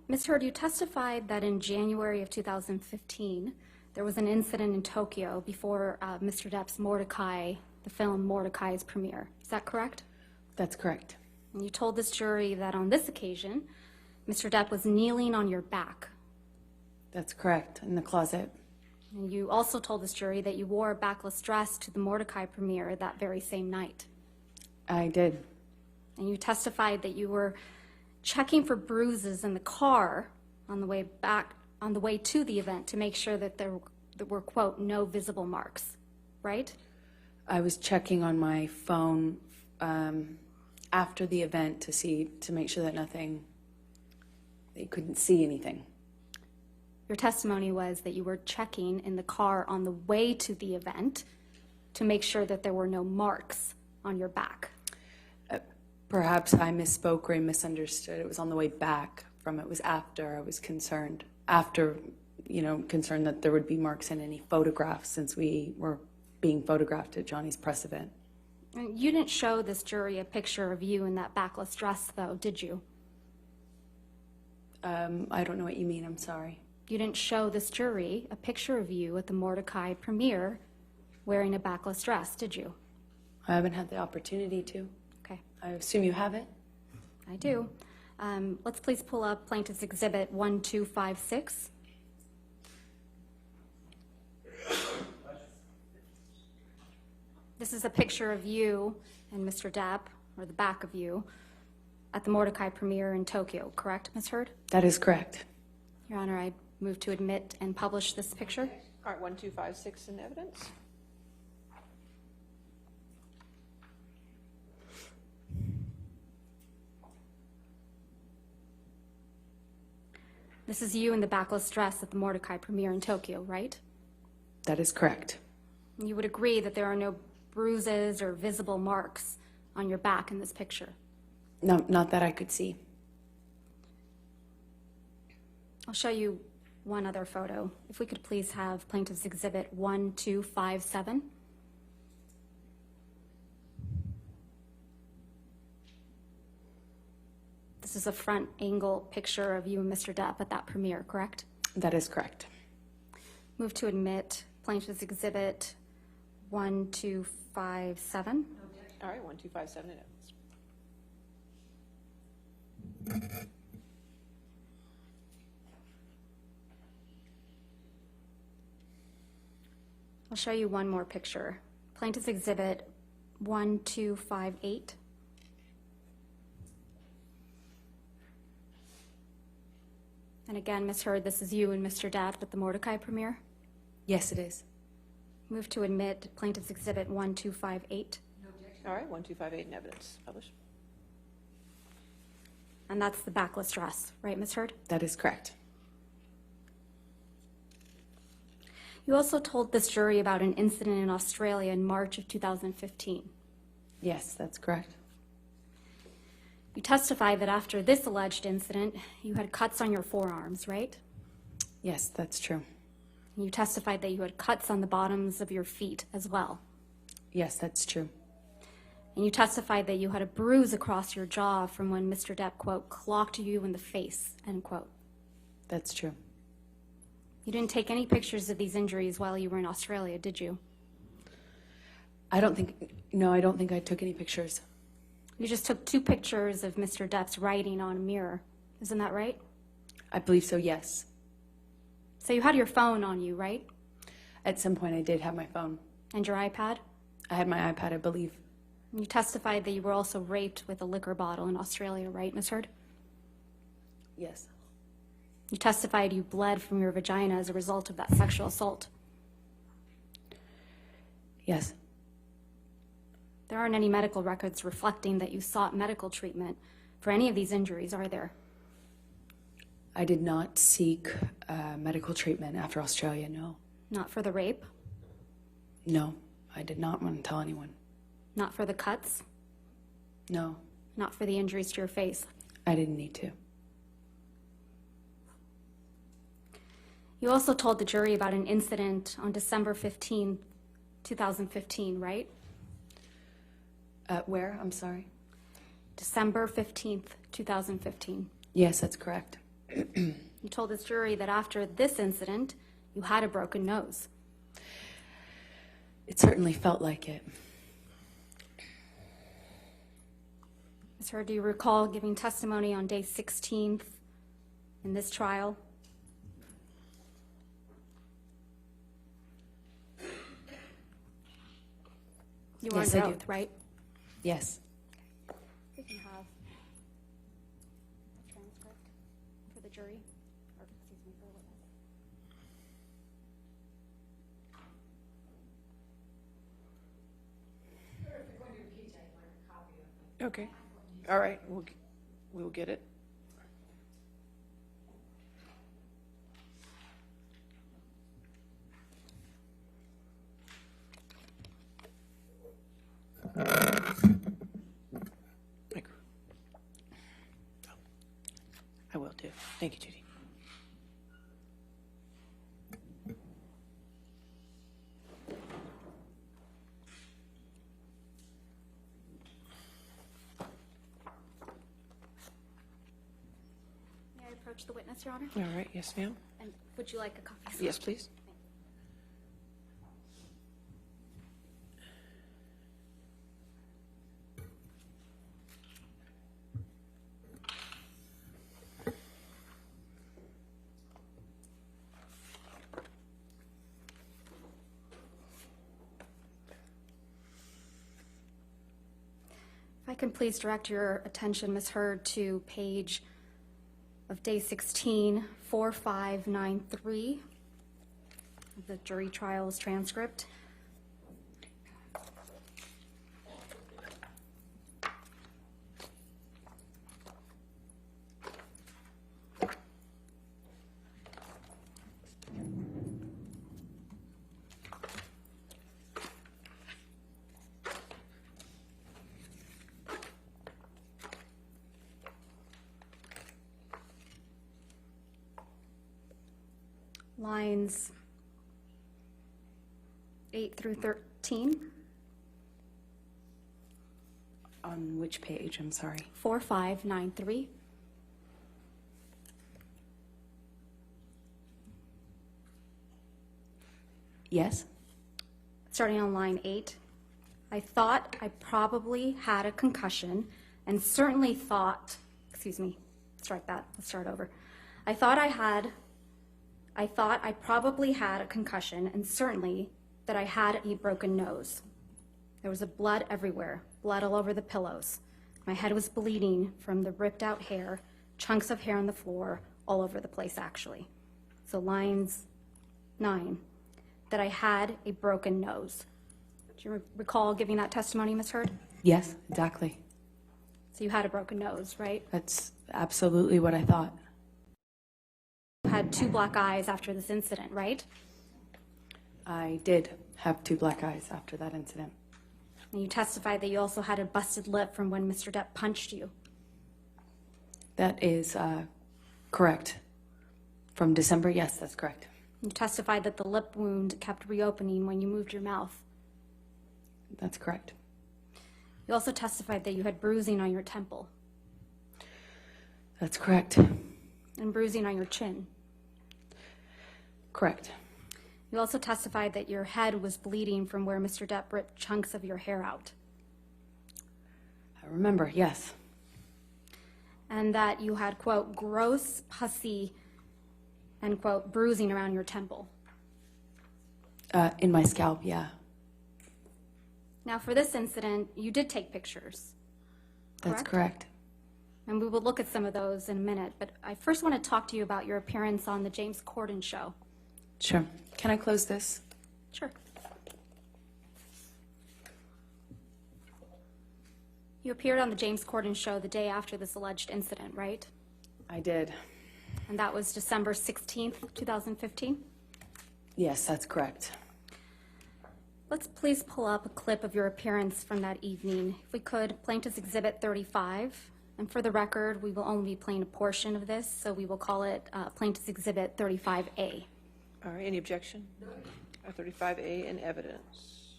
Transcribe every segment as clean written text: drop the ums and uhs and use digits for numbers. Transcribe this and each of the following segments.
Ms. Heard, you testified that in January of 2015, there was an incident in Tokyo before Mr. Depp's Mordecai, the film Mordecai's premiere. Is that correct? That's correct. And you told this jury that on this occasion, Mr. Depp was kneeling on your back. That's correct, in the closet. And you also told this jury that you wore a backless dress to the Mordecai premiere that very same night. I did. And you testified that you were checking for bruises in the car on the way to the event to make sure that there were, quote, no visible marks, right? I was checking on my phone after the event to make sure that they couldn't see anything. Your testimony was that you were checking in the car on the way to the event to make sure that there were no marks on your back. Perhaps I misspoke or I misunderstood. It was on the way back from it. Was after I was concerned. After, concerned that there would be marks in any photographs since we were being photographed at Johnny's press event. You didn't show this jury a picture of you in that backless dress, though, did you? I don't know what you mean. I'm sorry. You didn't show this jury a picture of you at the Mordecai premiere wearing a backless dress, did you? I haven't had the opportunity to. Okay. I assume you have it? I do. Let's please pull up Plaintiff's Exhibit 1256. This is a picture of you and Mr. Depp, or the back of you, at the Mordecai premiere in Tokyo, correct, Ms. Heard? That is correct. Your Honor, I move to admit and publish this picture. All right, 1256 in evidence. This is you in the backless dress at the Mordecai premiere in Tokyo, right? That is correct. You would agree that there are no bruises or visible marks on your back in this picture? No, not that I could see. I'll show you one other photo. If we could please have Plaintiff's Exhibit 1257. This is a front angle picture of you and Mr. Depp at that premiere, correct? That is correct. Move to admit Plaintiff's Exhibit 1257. All right, 1257 in evidence. I'll show you one more picture. Plaintiff's Exhibit 1258. And again, Ms. Heard, this is you and Mr. Depp at the Mordecai premiere. Yes, it is. Move to admit Plaintiff's Exhibit 1258. All right, 1258 in evidence. Publish. And that's the backless dress, right, Ms. Heard? That is correct. You also told this jury about an incident in Australia in March of 2015. Yes, that's correct. You testified that after this alleged incident, you had cuts on your forearms, right? Yes, that's true. You testified that you had cuts on the bottoms of your feet as well. Yes, that's true. And you testified that you had a bruise across your jaw from when Mr. Depp, quote, clocked you in the face, end quote. That's true. You didn't take any pictures of these injuries while you were in Australia, did you? I don't think I took any pictures. You just took 2 pictures of Mr. Depp's writing on a mirror. Isn't that right? I believe so, yes. So you had your phone on you, right? At some point I did have my phone. And your iPad? I had my iPad, I believe. And you testified that you were also raped with a liquor bottle in Australia, right, Ms. Heard? Yes. You testified you bled from your vagina as a result of that sexual assault. Yes. There aren't any medical records reflecting that you sought medical treatment for any of these injuries, are there? I did not seek medical treatment after Australia, no. Not for the rape? No, I did not want to tell anyone. Not for the cuts? No. Not for the injuries to your face? I didn't need to. You also told the jury about an incident on December 15, 2015, right? Where? I'm sorry. December 15th, 2015. Yes, that's correct. You told this jury that after this incident, you had a broken nose. It certainly felt like it. Ms. Heard, do you recall giving testimony on day 16th in this trial? You were Yes, under I do. oath, right? Yes. We can have a transcript for the jury, or excuse me, for the witness. Okay. All right, we'll get it. I will too. Thank you, Judy. May I approach the witness, Your Honor? All right, yes, ma'am. And would you like a copy, sir? Yes, please. If I can please direct your attention, Ms. Heard, to page of day 16, 4593 of the jury trials transcript. Lines 8 through 13, On which page? I'm sorry. 4593. Yes? Starting on line 8, I thought I probably had a concussion and certainly thought, excuse me, strike that, let's start over. I thought I probably had a concussion and certainly that I had a broken nose. There was blood everywhere, blood all over the pillows. My head was bleeding from the ripped out hair, chunks of hair on the floor, all over the place actually. So lines 9, that I had a broken nose. Do you recall giving that testimony, Ms. Heard? Yes, exactly. So you had a broken nose, right? That's absolutely what I thought. You had 2 black eyes after this incident, right? I did have 2 black eyes after that incident. And you testified that you also had a busted lip from when Mr. Depp punched you. That is correct. From December, yes, that's correct. You testified that the lip wound kept reopening when you moved your mouth. That's correct. You also testified that you had bruising on your temple That's correct. and bruising on your chin. Correct. You also testified that your head was bleeding from where Mr. Depp ripped chunks of your hair out. I remember, yes. And that you had, quote, gross, pussy, and, quote, bruising around your temple. In my scalp, yeah. Now, for this incident, you did take pictures. That's correct. And we will look at some of those in a minute, but I first want to talk to you about your appearance on the James Corden show. Sure. Can I close this? Sure. You appeared on the James Corden show the day after this alleged incident, right? I did. And that was December 16th, 2015? Yes, that's correct. Let's please pull up a clip of your appearance from that evening. If we could, Plaintiff's Exhibit 35. And for the record, we will only be playing a portion of this, so we will call it Plaintiff's Exhibit 35A. All right, any objection? 35A in evidence.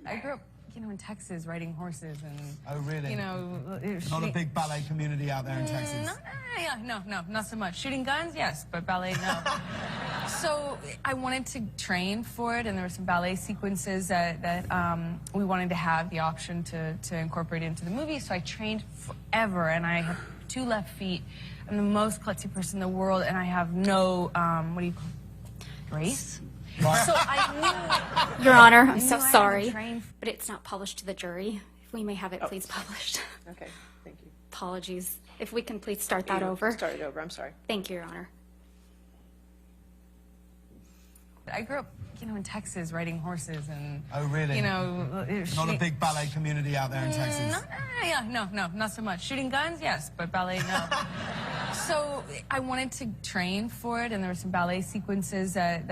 I grew up in Texas riding horses and. Oh, really? Not a big ballet community out there in Texas. Not so much. Shooting guns, yes, but ballet, no. So I wanted to train for it, and there were some ballet sequences that we wanted to have the option to incorporate into the movie. So I trained forever, and I have 2 left feet. I'm the most klutzy person in the world, and I have no, what do you call it? Grace? Right. So I knew... Your Honor, I'm so I had to sorry, train. but it's not published to the jury. If we may have it please published. Okay, thank you. Apologies. If we can please start that over. Start it over, I'm sorry. Thank you, Your Honor. I grew up, in Texas riding horses and... Oh, really? Not a big ballet community out there in Texas. Not so much. Shooting guns, yes, but ballet, no. So I wanted to train for it, and there were some ballet sequences that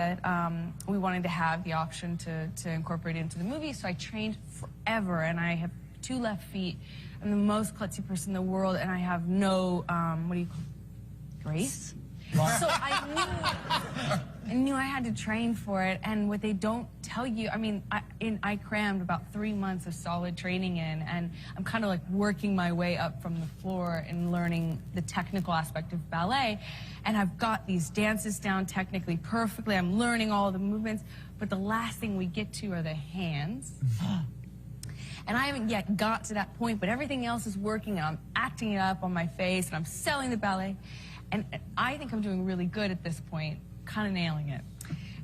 we wanted to have the option to incorporate into the movie. So I trained forever, and I have 2 left feet. I'm the most klutzy person in the world, and I have no, what do you call it? Grace? Right. So I knew I had to train for it, and what they don't tell you, I crammed about 3 months of solid training in, and I'm kind of like working my way up from the floor and learning the technical aspect of ballet, and I've got these dances down technically perfectly. I'm learning all the movements, but the last thing we get to are the hands. And I haven't yet got to that point, but everything else is working, and I'm acting it up on my face, and I'm selling the ballet. And I think I'm doing really good at this point, kind of nailing it.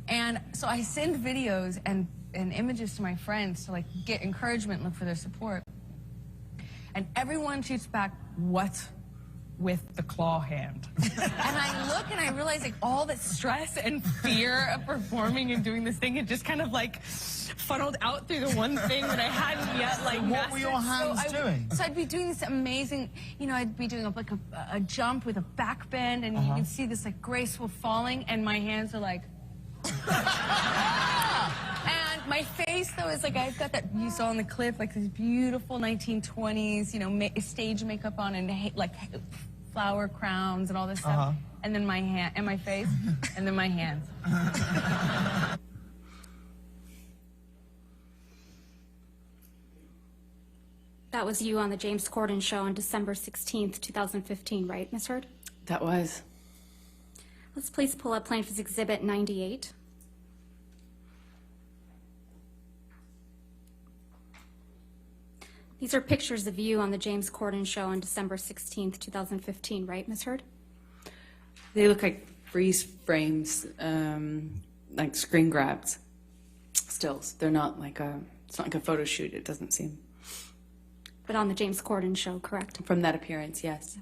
And so I send videos and images to my friends to get encouragement and look for their support. And everyone shoots back, what with the claw hand? And I look and I realize all that stress and fear of performing and doing this thing had just kind of funneled out through the one thing that I hadn't yet What mastered. were your hands doing? So I'd be doing this amazing, I'd be doing a jump with a back bend, and you can see this graceful falling, and my hands are like. And my face, though, is I've got that, you saw in the clip, this beautiful 1920s, stage makeup on, and flower crowns and all this stuff. And then my hand, and my face, and then my hands. That was you on the James Corden show on December 16th, 2015, right, Ms. Hurd? That was. Let's please pull up Plaintiff's Exhibit 98. These are pictures of you on the James Corden show on December 16th, 2015, right, Ms. Hurd? They look like freeze frames, like screen grabs, stills. They're not it's not like a photo shoot, it doesn't seem. But on the James Corden show, correct? From that appearance, yes.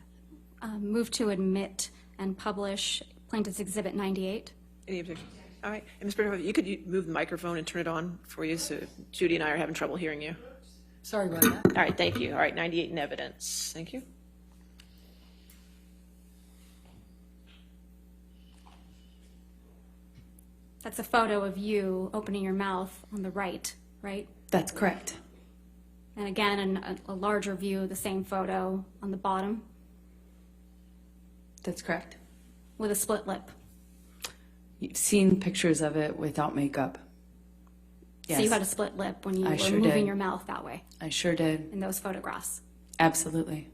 Move to admit and publish Plaintiff's Exhibit 98. Any objection? All right. And Ms. Bernhoff, you could move the microphone and turn it on for you, so Judy and I are having trouble hearing you. Sorry about that. All right, thank you. All right, 98 in evidence. Thank you. That's a photo of you opening your mouth on the right, right? That's correct. And again, a larger view of the same photo on the bottom That's correct. with a split lip. You've seen pictures of it without makeup. Yes. So you had a split lip when you I were sure moving did. your mouth that way I sure did. in those photographs. Absolutely.